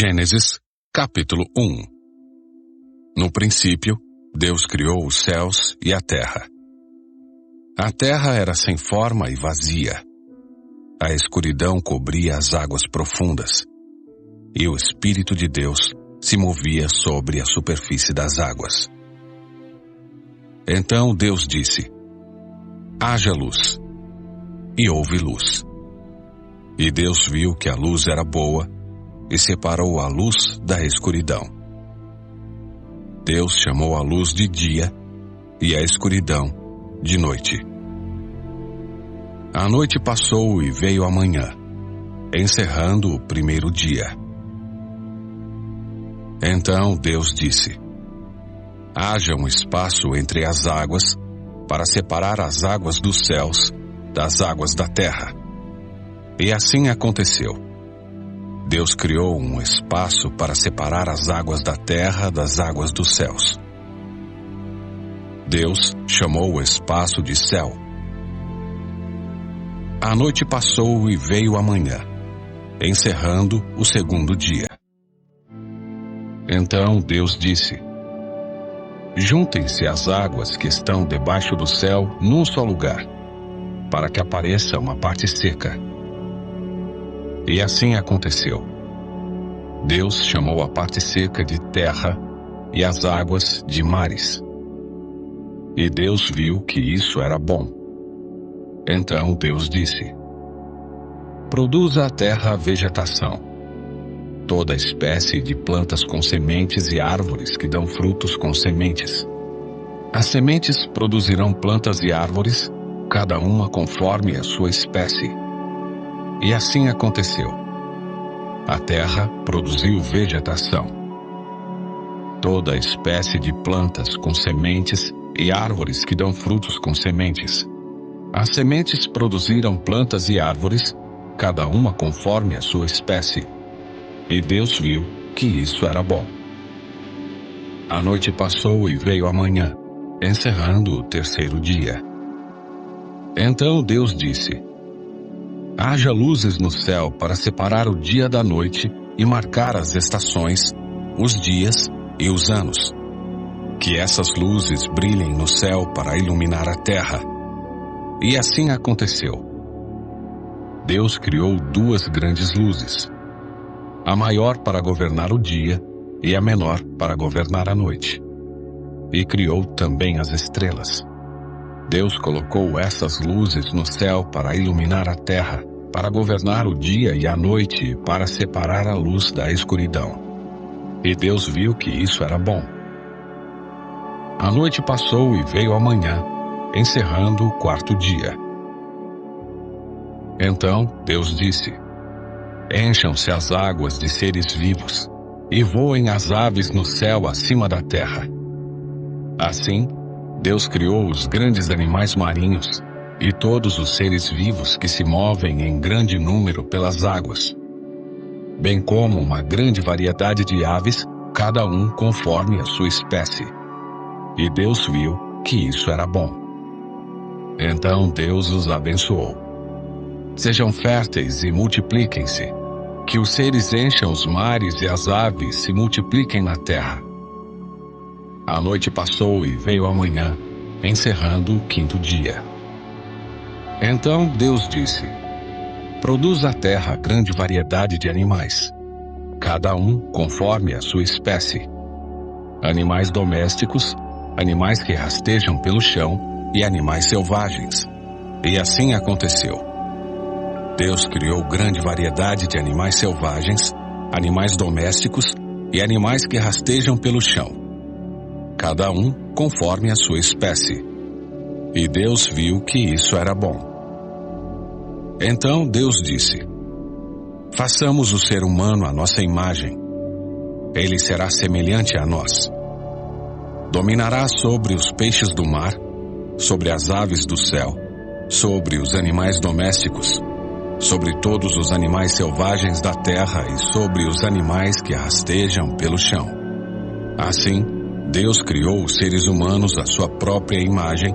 Gênesis, capítulo 1. No princípio, Deus criou os céus e a terra. A terra era sem forma e vazia. A escuridão cobria as águas profundas, e o Espírito de Deus se movia sobre a superfície das águas. Então Deus disse: haja luz, e houve luz. E Deus viu que a luz era boa, e separou a luz da escuridão. Deus chamou a luz de dia, e a escuridão de noite. A noite passou e veio a manhã, encerrando o primeiro dia. Então Deus disse: haja um espaço entre as águas, para separar as águas dos céus das águas da terra. E assim aconteceu. Deus criou um espaço para separar as águas da terra das águas dos céus. Deus chamou o espaço de céu. A noite passou e veio a manhã, encerrando o segundo dia. Então Deus disse: juntem-se as águas que estão debaixo do céu num só lugar, para que apareça uma parte seca. E assim aconteceu. Deus chamou a parte seca de terra e as águas de mares. E Deus viu que isso era bom. Então Deus disse: produza a terra vegetação, toda espécie de plantas com sementes e árvores que dão frutos com sementes. As sementes produzirão plantas e árvores, cada uma conforme a sua espécie. E assim aconteceu. A terra produziu vegetação, toda espécie de plantas com sementes e árvores que dão frutos com sementes. As sementes produziram plantas e árvores, cada uma conforme a sua espécie. E Deus viu que isso era bom. A noite passou e veio a manhã, encerrando o terceiro dia. Então Deus disse: haja luzes no céu para separar o dia da noite e marcar as estações, os dias e os anos. Que essas luzes brilhem no céu para iluminar a terra. E assim aconteceu. Deus criou duas grandes luzes, a maior para governar o dia e a menor para governar a noite. E criou também as estrelas. Deus colocou essas luzes no céu para iluminar a terra, para governar o dia e a noite, para separar a luz da escuridão. E Deus viu que isso era bom. A noite passou e veio a manhã, encerrando o quarto dia. Então Deus disse: encham-se as águas de seres vivos, e voem as aves no céu acima da terra. Assim, Deus criou os grandes animais marinhos e todos os seres vivos que se movem em grande número pelas águas, bem como uma grande variedade de aves, cada um conforme a sua espécie. E Deus viu que isso era bom. Então Deus os abençoou. Sejam férteis e multipliquem-se, que os seres encham os mares e as aves se multipliquem na terra. A noite passou e veio a manhã, encerrando o quinto dia. Então Deus disse: produza a terra grande variedade de animais, cada um conforme a sua espécie. Animais domésticos, animais que rastejam pelo chão e animais selvagens. E assim aconteceu. Deus criou grande variedade de animais selvagens, animais domésticos e animais que rastejam pelo chão, cada um conforme a sua espécie. E Deus viu que isso era bom. Então Deus disse: façamos o ser humano à nossa imagem. Ele será semelhante a nós. Dominará sobre os peixes do mar, sobre as aves do céu, sobre os animais domésticos, sobre todos os animais selvagens da terra e sobre os animais que rastejam pelo chão. Assim, Deus criou os seres humanos à sua própria imagem,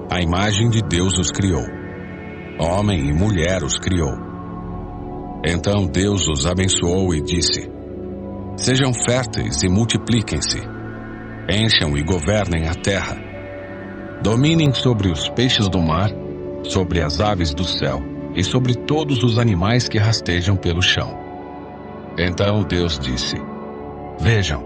a imagem de Deus os criou. Homem e mulher os criou. Então Deus os abençoou e disse: Sejam férteis e multipliquem-se. Encham e governem a terra. Dominem sobre os peixes do mar, sobre as aves do céu e sobre todos os animais que rastejam pelo chão. Então Deus disse: Vejam,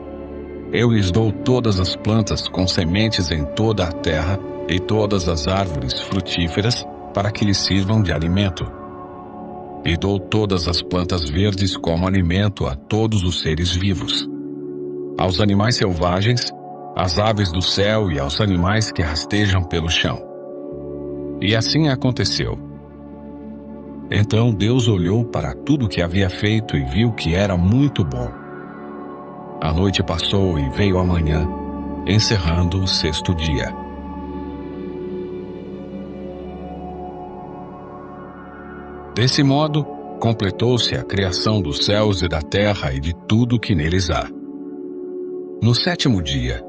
eu lhes dou todas as plantas com sementes em toda a terra e todas as árvores frutíferas para que lhes sirvam de alimento. E dou todas as plantas verdes como alimento a todos os seres vivos. Aos animais selvagens, às aves do céu e aos animais que rastejam pelo chão. E assim aconteceu. Então Deus olhou para tudo que havia feito e viu que era muito bom. A noite passou e veio a manhã, encerrando o sexto dia. Desse modo, completou-se a criação dos céus e da terra e de tudo que neles há. No sétimo dia,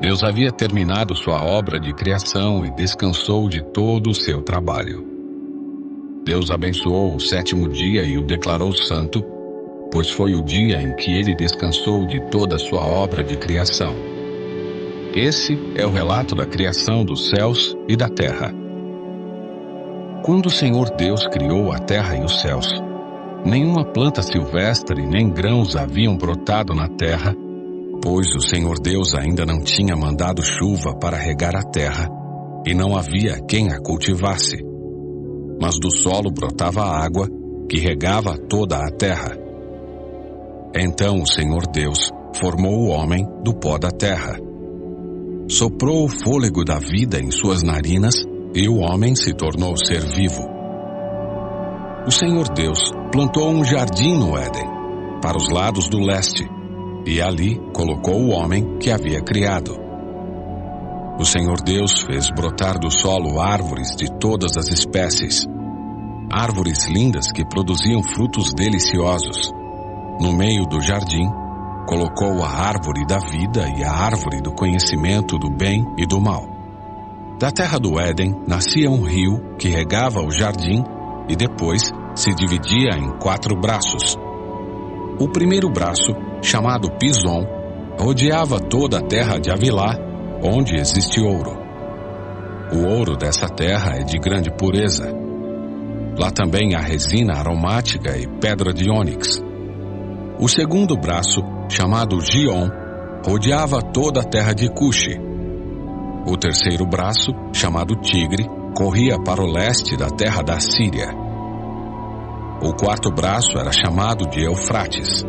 Deus havia terminado sua obra de criação e descansou de todo o seu trabalho. Deus abençoou o sétimo dia e o declarou santo, pois foi o dia em que ele descansou de toda a sua obra de criação. Esse é o relato da criação dos céus e da terra. Quando o Senhor Deus criou a terra e os céus, nenhuma planta silvestre nem grãos haviam brotado na terra, pois o Senhor Deus ainda não tinha mandado chuva para regar a terra, e não havia quem a cultivasse. Mas do solo brotava água, que regava toda a terra. Então o Senhor Deus formou o homem do pó da terra. Soprou o fôlego da vida em suas narinas, e o homem se tornou ser vivo. O Senhor Deus plantou um jardim no Éden, para os lados do leste, e ali colocou o homem que havia criado. O Senhor Deus fez brotar do solo árvores de todas as espécies, árvores lindas que produziam frutos deliciosos. No meio do jardim, colocou a árvore da vida e a árvore do conhecimento do bem e do mal. Da terra do Éden nascia um rio que regava o jardim e depois se dividia em 4 braços. O primeiro braço, chamado Pison, rodeava toda a terra de Havilá, onde existe ouro. O ouro dessa terra é de grande pureza. Lá também há resina aromática e pedra de ônix. O segundo braço, chamado Gion, rodeava toda a terra de Cuxi. O terceiro braço, chamado Tigre, corria para o leste da terra da Síria. O quarto braço era chamado de Eufrates.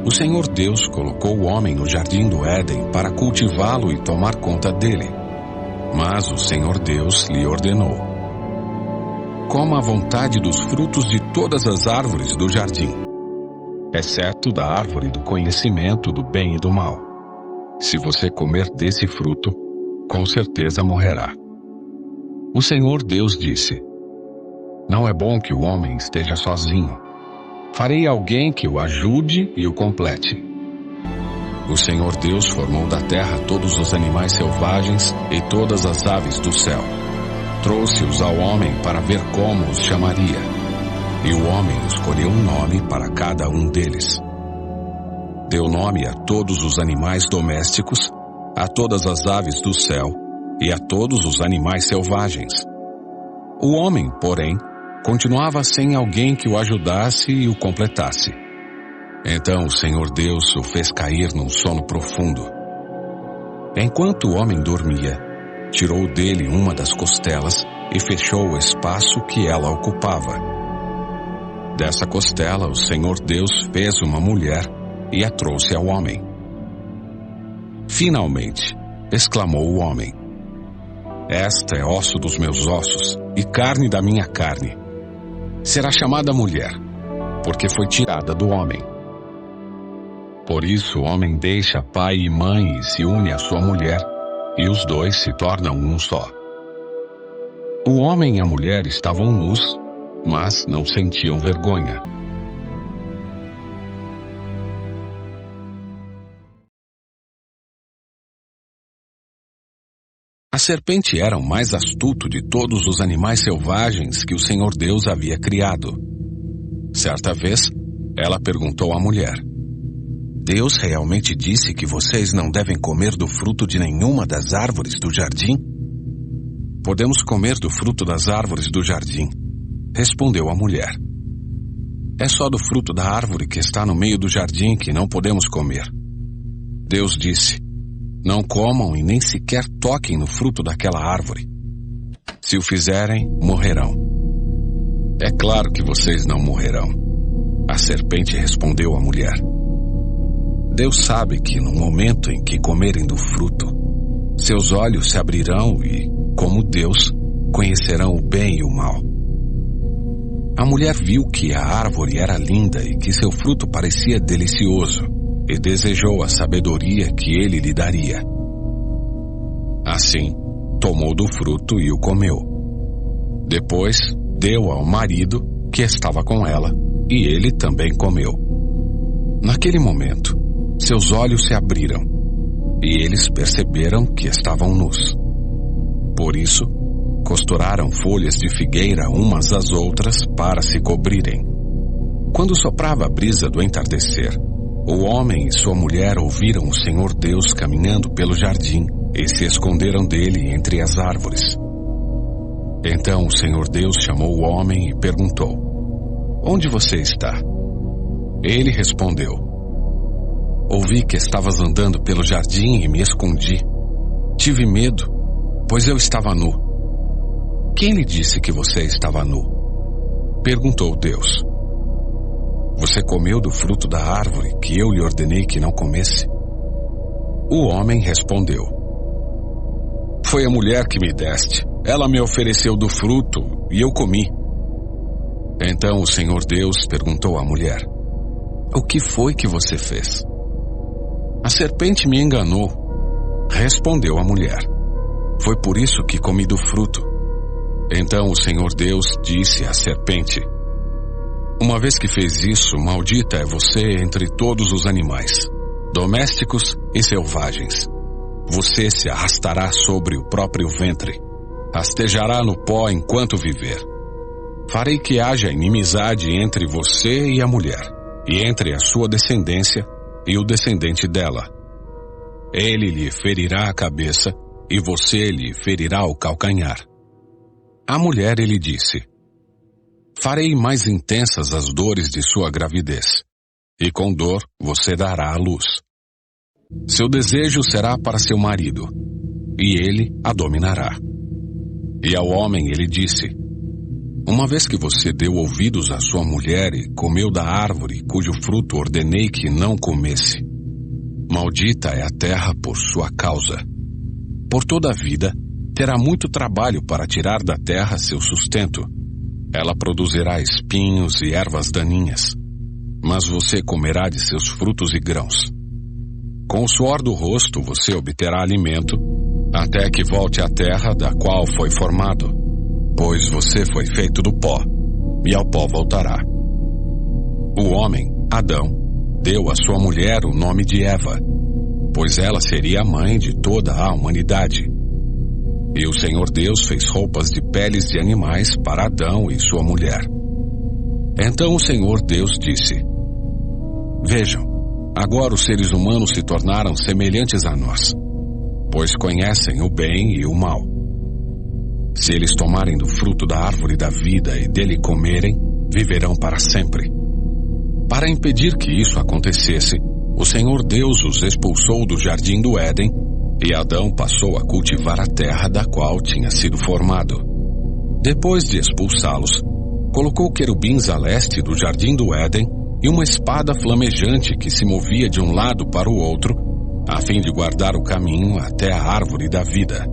O Senhor Deus colocou o homem no jardim do Éden para cultivá-lo e tomar conta dele. Mas o Senhor Deus lhe ordenou: coma à vontade dos frutos de todas as árvores do jardim, exceto da árvore do conhecimento do bem e do mal. Se você comer desse fruto, com certeza morrerá. O Senhor Deus disse: não é bom que o homem esteja sozinho. Farei alguém que o ajude e o complete. O Senhor Deus formou da terra todos os animais selvagens e todas as aves do céu. Trouxe-os ao homem para ver como os chamaria. E o homem escolheu um nome para cada um deles. Deu nome a todos os animais domésticos, a todas as aves do céu e a todos os animais selvagens. O homem, porém, continuava sem alguém que o ajudasse e o completasse. Então o Senhor Deus o fez cair num sono profundo. Enquanto o homem dormia, tirou dele uma das costelas e fechou o espaço que ela ocupava. Dessa costela o Senhor Deus fez uma mulher e a trouxe ao homem. Finalmente, exclamou o homem: esta é osso dos meus ossos e carne da minha carne. Será chamada mulher, porque foi tirada do homem. Por isso o homem deixa pai e mãe e se une à sua mulher, e os dois se tornam um só. O homem e a mulher estavam nus, mas não sentiam vergonha. A serpente era o mais astuto de todos os animais selvagens que o Senhor Deus havia criado. Certa vez, ela perguntou à mulher: Deus realmente disse que vocês não devem comer do fruto de nenhuma das árvores do jardim? Podemos comer do fruto das árvores do jardim, respondeu a mulher. É só do fruto da árvore que está no meio do jardim que não podemos comer. Deus disse: não comam e nem sequer toquem no fruto daquela árvore. Se o fizerem, morrerão. É claro que vocês não morrerão. A serpente respondeu à mulher. Deus sabe que no momento em que comerem do fruto, seus olhos se abrirão e, como Deus, conhecerão o bem e o mal. A mulher viu que a árvore era linda e que seu fruto parecia delicioso, e desejou a sabedoria que ele lhe daria. Assim, tomou do fruto e o comeu. Depois, deu ao marido, que estava com ela, e ele também comeu. Naquele momento, seus olhos se abriram, e eles perceberam que estavam nus. Por isso, costuraram folhas de figueira umas às outras para se cobrirem. Quando soprava a brisa do entardecer, o homem e sua mulher ouviram o Senhor Deus caminhando pelo jardim e se esconderam dele entre as árvores. Então o Senhor Deus chamou o homem e perguntou: onde você está? Ele respondeu: ouvi que estavas andando pelo jardim e me escondi. Tive medo, pois eu estava nu. Quem lhe disse que você estava nu? Perguntou Deus. Você comeu do fruto da árvore que eu lhe ordenei que não comesse? O homem respondeu: foi a mulher que me deste. Ela me ofereceu do fruto e eu comi. Então o Senhor Deus perguntou à mulher: o que foi que você fez? A serpente me enganou, respondeu a mulher. Foi por isso que comi do fruto. Então o Senhor Deus disse à serpente: uma vez que fez isso, maldita é você entre todos os animais, domésticos e selvagens. Você se arrastará sobre o próprio ventre, rastejará no pó enquanto viver. Farei que haja inimizade entre você e a mulher, e entre a sua descendência e o descendente dela. Ele lhe ferirá a cabeça, e você lhe ferirá o calcanhar. A mulher lhe disse: farei mais intensas as dores de sua gravidez, e com dor você dará à luz. Seu desejo será para seu marido, e ele a dominará. E ao homem ele disse: uma vez que você deu ouvidos à sua mulher e comeu da árvore cujo fruto ordenei que não comesse, maldita é a terra por sua causa. Por toda a vida, terá muito trabalho para tirar da terra seu sustento. Ela produzirá espinhos e ervas daninhas, mas você comerá de seus frutos e grãos. Com o suor do rosto você obterá alimento, até que volte à terra da qual foi formado, pois você foi feito do pó, e ao pó voltará. O homem, Adão, deu à sua mulher o nome de Eva, pois ela seria a mãe de toda a humanidade. E o Senhor Deus fez roupas de peles de animais para Adão e sua mulher. Então o Senhor Deus disse: vejam, agora os seres humanos se tornaram semelhantes a nós, pois conhecem o bem e o mal. Se eles tomarem do fruto da árvore da vida e dele comerem, viverão para sempre. Para impedir que isso acontecesse, o Senhor Deus os expulsou do jardim do Éden, e Adão passou a cultivar a terra da qual tinha sido formado. Depois de expulsá-los, colocou querubins a leste do jardim do Éden e uma espada flamejante que se movia de um lado para o outro, a fim de guardar o caminho até a árvore da vida.